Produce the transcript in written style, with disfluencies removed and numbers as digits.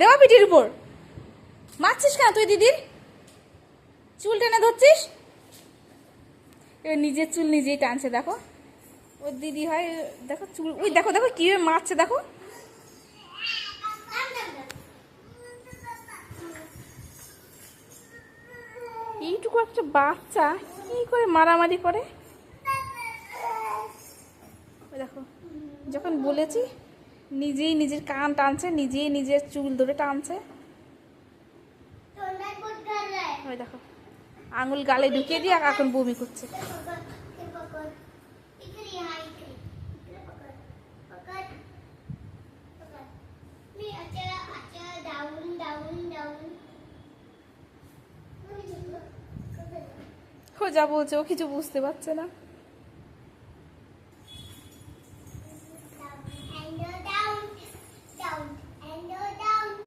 দেওয়া পিঠির উপর মারছিস কেন তুই দিদির চুল টেনে ধরছিস? এবার নিজের চুল নিজেই টানছে, দেখো ওর দিদি হয়, দেখো চুল, ওই দেখো দেখো কিভাবে মারছে দেখো। এইটুকু একটা বাচ্চা কি করে মারামারি করে দেখো। যখন বলেছি নিজেই নিজের কান টানছে, নিজেই নিজের চুল ধরে টানছে। ওই দেখো আঙুল গালে ঢুকিয়ে দিয়ে এখন বমি করছে। ও যা বলছে ও কিছু বুঝতে পারছে না।